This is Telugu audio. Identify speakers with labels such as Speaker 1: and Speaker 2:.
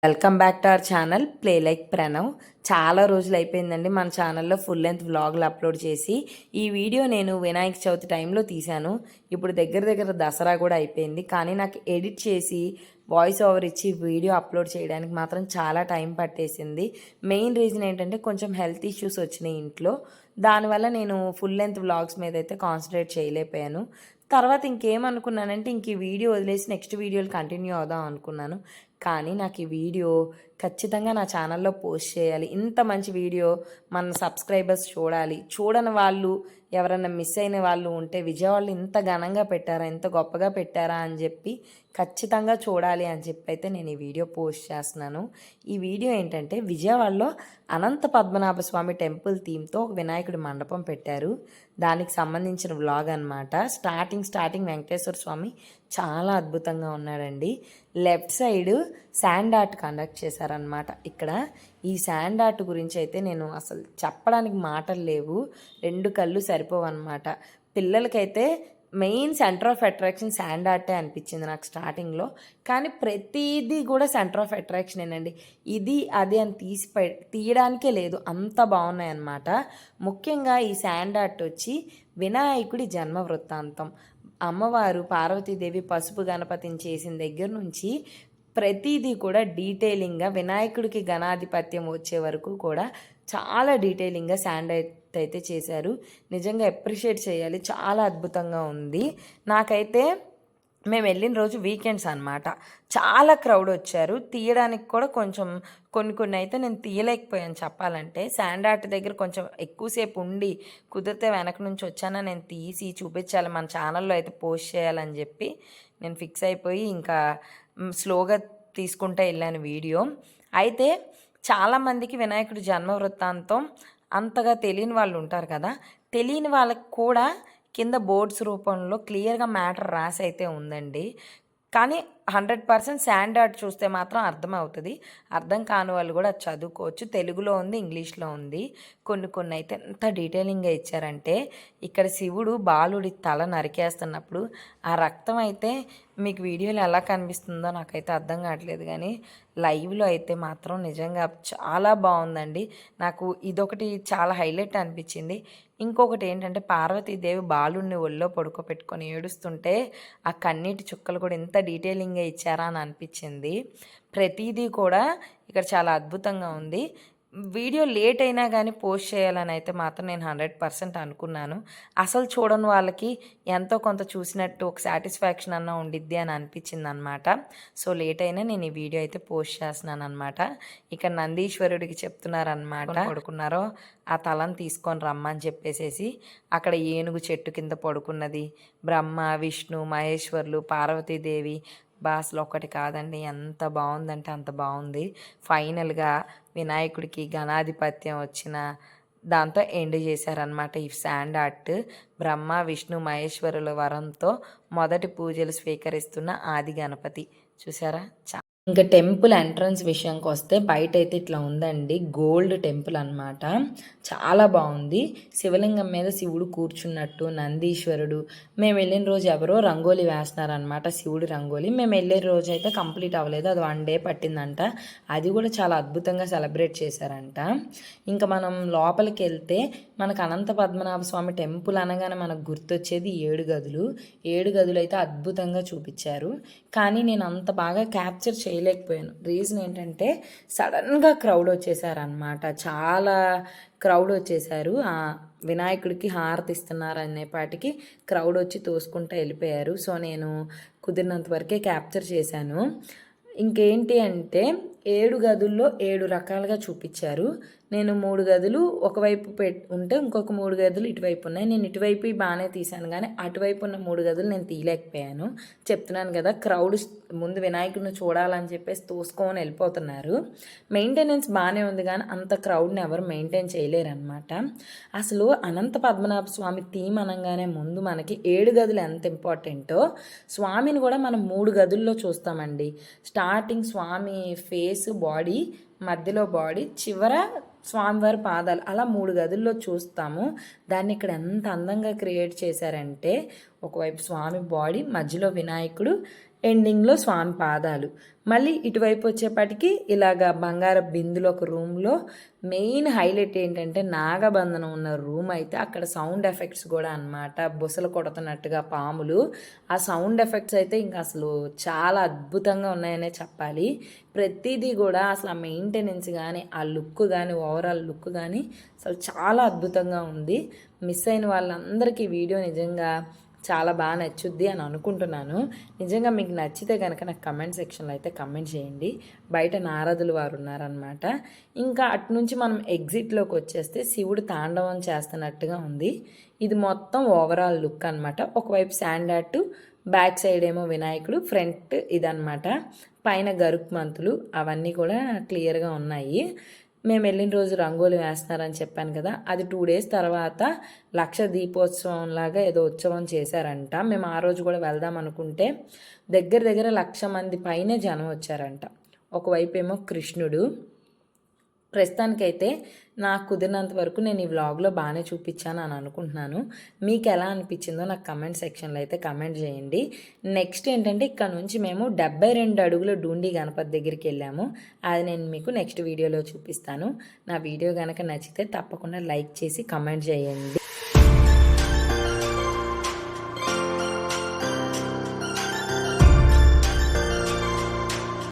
Speaker 1: Welcome back to our channel play like Pranav. చాలా రోజులు అయిపోయిందండి మన ఛానల్లో ఫుల్ లెంత్ వ్లాగులు అప్లోడ్ చేసి. ఈ వీడియో నేను వినాయక చవితి టైంలో తీశాను. ఇప్పుడు దగ్గర దగ్గర దసరా కూడా అయిపోయింది, కానీ నాకు ఎడిట్ చేసి వాయిస్ ఓవర్ ఇచ్చి వీడియో అప్లోడ్ చేయడానికి మాత్రం చాలా టైం పట్టేసింది. మెయిన్ రీజన్ ఏంటంటే కొంచెం హెల్త్ ఇష్యూస్ వచ్చినాయి ఇంట్లో. దానివల్ల నేను ఫుల్ లెంత్ వ్లాగ్స్ మీద అయితే కాన్సన్ట్రేట్ చేయలేకపోయాను. తర్వాత ఇంకేమనుకున్నానంటే ఈ వీడియో వదిలేసి నెక్స్ట్ వీడియోలు కంటిన్యూ అవుదాం అనుకున్నాను. కానీ నాకు ఈ వీడియో ఖచ్చితంగా నా ఛానల్లో పోస్ట్ చేయాలి. ఇంత మంచి వీడియో మన సబ్స్క్రైబర్స్ చూడాలి. చూడని వాళ్ళు ఎవరన్నా మిస్ అయిన వాళ్ళు ఉంటే విజయవాడలో ఇంత ఘనంగా పెట్టారా, ఇంత గొప్పగా పెట్టారా అని చెప్పి ఖచ్చితంగా చూడాలి అని చెప్పి అయితే నేను ఈ వీడియో పోస్ట్ చేస్తున్నాను. ఈ వీడియో ఏంటంటే విజయవాడలో అనంత పద్మనాభ స్వామి టెంపుల్ థీమ్తో ఒక వినాయకుడి మండపం పెట్టారు. దానికి సంబంధించిన వ్లాగ్ అనమాట. స్టార్టింగ్ వెంకటేశ్వర స్వామి చాలా అద్భుతంగా ఉన్నాడండి. Left side sand art conduct చేశారనమాట. ఇక్కడ ఈ శాండ్ ఆర్ట్ గురించి అయితే నేను అసలు చెప్పడానికి మాటలు లేవు, రెండు కళ్ళు సరిపోవన్నమాట. పిల్లలకైతే main centre of attraction sand ఆర్టే అనిపించింది నాకు స్టార్టింగ్లో. కానీ ప్రతిదీ కూడా సెంటర్ ఆఫ్ అట్రాక్షనేనండి. ఇది అది అని తీయడానికే లేదు, అంత బాగున్నాయి అన్నమాట. ముఖ్యంగా ఈ శాండ్ ఆర్ట్ వచ్చి వినాయకుడి జన్మ వృత్తాంతం. అమ్మవారు పార్వతీదేవి పసుపు గణపతిని చేసిన దగ్గర నుంచి ప్రతిదీ కూడా డీటెయిలింగ్గా వినాయకుడికి గణాధిపత్యం వచ్చే వరకు కూడా చాలా డీటెయిలింగ్గా శాండ్ అయితే చేశారు. నిజంగా అప్రిషియేట్ చేయాలి, చాలా అద్భుతంగా ఉంది. నాకైతే మేము వెళ్ళిన రోజు వీకెండ్స్ అనమాట. చాలా క్రౌడ్ వచ్చారు. తీయడానికి కూడా కొంచెం కొన్ని అయితే నేను తీయలేకపోయాను చెప్పాలంటే. శాండ్ ఆర్ట్ దగ్గర కొంచెం ఎక్కువసేపు ఉండి కుదిరితే వెనక నుంచి వచ్చానా నేను తీసి చూపించాలి, మన ఛానల్లో అయితే పోస్ట్ చేయాలని చెప్పి నేను ఫిక్స్ అయిపోయి ఇంకా స్లోగా తీసుకుంటూ వెళ్ళాను వీడియో. అయితే చాలామందికి వినాయకుడి జన్మ వృత్తాంతం అంతగా తెలియని వాళ్ళు ఉంటారు కదా. తెలియని వాళ్ళకి కూడా కింద బోర్డ్స్ రూపంలో క్లియర్గా మ్యాటర్ రాసి అయితే ఉందండి. కానీ 100% శాండ్ ఆర్ట్ చూస్తే మాత్రం అర్థమవుతుంది. అర్థం కాని వాళ్ళు కూడా చదువుకోవచ్చు. తెలుగులో ఉంది, ఇంగ్లీష్లో ఉంది. కొన్ని అయితే ఎంత డీటెయిలింగ్గా ఇచ్చారంటే ఇక్కడ శివుడు బాలుడి తల నరికేస్తున్నప్పుడు ఆ రక్తం అయితే మీకు వీడియోలో ఎలా కనిపిస్తుందో నాకైతే అర్థం కావట్లేదు, కానీ లైవ్లో అయితే మాత్రం నిజంగా చాలా బాగుందండి. నాకు ఇదొకటి చాలా హైలైట్ అనిపించింది. ఇంకొకటి ఏంటంటే పార్వతీదేవి బాలుడిని ఒళ్ళో పడుకోబెట్టుకొని ఏడుస్తుంటే ఆ కన్నీటి చుక్కలు కూడా ఎంత డీటెయిలింగ్గా ఇచ్చారా అని అనిపించింది. ప్రతిదీ కూడా ఇక్కడ చాలా అద్భుతంగా ఉంది. వీడియో లేట్ అయినా కానీ పోస్ట్ చేయాలని అయితే మాత్రం నేను 100% అనుకున్నాను. అసలు చూడని వాళ్ళకి ఎంతో కొంత చూసినట్టు ఒక సాటిస్ఫాక్షన్ అన్న ఉండిద్ది అని అనిపించింది అనమాట. సో లేట్ అయినా నేను ఈ వీడియో అయితే పోస్ట్ చేస్తున్నాను అనమాట. ఇక్కడ నందీశ్వరుడికి చెప్తున్నారనమాట, పడుకున్నారో ఆ తలను తీసుకొని రమ్మని చెప్పేసేసి. అక్కడ ఏనుగు చెట్టు కింద పడుకున్నది బ్రహ్మ, విష్ణు, మహేశ్వరులు, పార్వతీదేవి. అసలు ఒకటి కాదండి, ఎంత బాగుందంటే అంత బాగుంది. ఫైనల్గా వినాయకుడికి గణాధిపత్యం వచ్చిన దాంతో ఎండ్ చేశారనమాట ఈ శాండ్ ఆర్ట్. బ్రహ్మ, విష్ణు, మహేశ్వరుల వరంతో మొదటి పూజలు స్వీకరిస్తున్న ఆది గణపతి. చూసారా? ఇంకా టెంపుల్ ఎంట్రన్స్ విషయానికి వస్తే బయట అయితే ఇట్లా ఉందండి, గోల్డ్ టెంపుల్ అనమాట. చాలా బాగుంది. శివలింగం మీద శివుడు కూర్చున్నట్టు, నందీశ్వరుడు. మేము వెళ్ళిన రోజు ఎవరో రంగోలీ వేస్తున్నారనమాట, శివుడు రంగోలీ. మేము వెళ్ళే రోజు అయితే కంప్లీట్ అవ్వలేదు, అది 1 డే పట్టిందంట. అది కూడా చాలా అద్భుతంగా సెలబ్రేట్ చేశారంట. ఇంకా మనం లోపలికి వెళ్తే మనకు అనంత పద్మనాభ స్వామి టెంపుల్ అనగానే మనకు గుర్తొచ్చేది 7 గదులు. 7 గదులు అయితే అద్భుతంగా చూపించారు. కానీ నేను అంత బాగా క్యాప్చర్ చేయలేకపోయాను. రీజన్ ఏంటంటే సడన్గా క్రౌడ్ వచ్చేసారనమాట. చాలా క్రౌడ్ వచ్చేసారు. వినాయకుడికి హారతి ఇస్తున్నారు అనేపాటికి క్రౌడ్ వచ్చి తోసుకుంటూ వెళ్ళిపోయారు. సో నేను కుదిరినంత వరకే క్యాప్చర్ చేశాను. ఇంకేంటి అంటే 7 గదుల్లో 7 రకాలుగా చూపించారు. నేను 3 గదులు ఒకవైపు ఉంటే ఇంకొక 3 గదులు ఇటువైపు ఉన్నాయి. నేను ఇటువైపు బాగానే తీశాను, కానీ అటువైపు ఉన్న 3 గదులు నేను తీయలేకపోయాను. చెప్తున్నాను కదా, క్రౌడ్ ముందు వినాయకుడిని చూడాలని చెప్పేసి తోసుకొని వెళ్ళిపోతున్నారు. మెయింటెనెన్స్ బాగానే ఉంది, కానీ అంత క్రౌడ్ని ఎవరు మెయింటైన్ చేయలేరన్నమాట. అసలు అనంత పద్మనాభ స్వామి థీమ్ అనగానే ముందు మనకి 7 గదులు ఎంత ఇంపార్టెంటో స్వామిని కూడా మనం 3 గదుల్లో చూస్తామండి. స్టార్టింగ్ స్వామి ఫేస్, బాడీ, మధ్యలో బాడీ, చివర స్వామివారి పాదాలు, అలా 3 గదుల్లో చూస్తాము. దాన్ని ఇక్కడ ఎంత అందంగా క్రియేట్ చేశారంటే ఒకవైపు స్వామి బాడీ, మధ్యలో వినాయకుడు, ఎండింగ్లో స్వామి పాదాలు. మళ్ళీ ఇటువైపు వచ్చేపాటికి ఇలాగా బంగారు బిందులో ఒక రూమ్లో మెయిన్ హైలైట్ ఏంటంటే నాగబంధనం ఉన్న రూమ్ అయితే అక్కడ సౌండ్ ఎఫెక్ట్స్ కూడా అన్నమాట. బుసలు కొడుతున్నట్టుగా పాములు, ఆ సౌండ్ ఎఫెక్ట్స్ అయితే ఇంకా అసలు చాలా అద్భుతంగా ఉన్నాయనే చెప్పాలి. ప్రతిదీ కూడా అసలు ఆ మెయింటెనెన్స్ కానీ ఆ లుక్ కానీ ఓవరాల్ లుక్ కానీ అసలు చాలా అద్భుతంగా ఉంది. మిస్ అయిన వాళ్ళందరికీ వీడియో నిజంగా చాలా బాగా నచ్చుద్ది అని అనుకుంటున్నాను. నిజంగా మీకు నచ్చితే కనుక నాకు కమెంట్ సెక్షన్లో అయితే కమెంట్ చేయండి. బయట నారదులు వారు ఉన్నారనమాట. ఇంకా అటు నుంచి మనం ఎగ్జిట్లోకి వచ్చేస్తే శివుడు తాండవం చేస్తున్నట్టుగా ఉంది. ఇది మొత్తం ఓవరాల్ లుక్ అనమాట. ఒకవైపు శాండ్ ఆర్ట్, బ్యాక్ సైడ్ ఏమో వినాయకుడు, ఫ్రంట్ ఇదనమాట. పైన గరుక్మంతులు అవన్నీ కూడా క్లియర్గా ఉన్నాయి. మేము వెళ్ళిన రోజు రంగోలి వేస్తున్నారని చెప్పాను కదా, అది 2 days తర్వాత లక్ష దీపోత్సవం లాగా ఏదో ఉత్సవం చేశారంట. మేము ఆ రోజు కూడా వెళ్దాం అనుకుంటే దగ్గర దగ్గర 1,00,000 మంది పైనే జనం వచ్చారంట. ఒకవైపు ఏమో కృష్ణుడు. ప్రస్తుతానికైతే నాకు కుదిరినంత వరకు నేను ఈ వ్లాగ్లో బాగానే చూపించాను అని అనుకుంటున్నాను. మీకు ఎలా అనిపించిందో నాకు కమెంట్ సెక్షన్లో అయితే కమెంట్ చేయండి. నెక్స్ట్ ఏంటంటే ఇక్కడ నుంచి మేము 72 అడుగుల డూండి గణపతి దగ్గరికి వెళ్ళాము. అది నేను మీకు నెక్స్ట్ వీడియోలో చూపిస్తాను. నా వీడియో కనుక నచ్చితే తప్పకుండా లైక్ చేసి కమెంట్ చేయండి.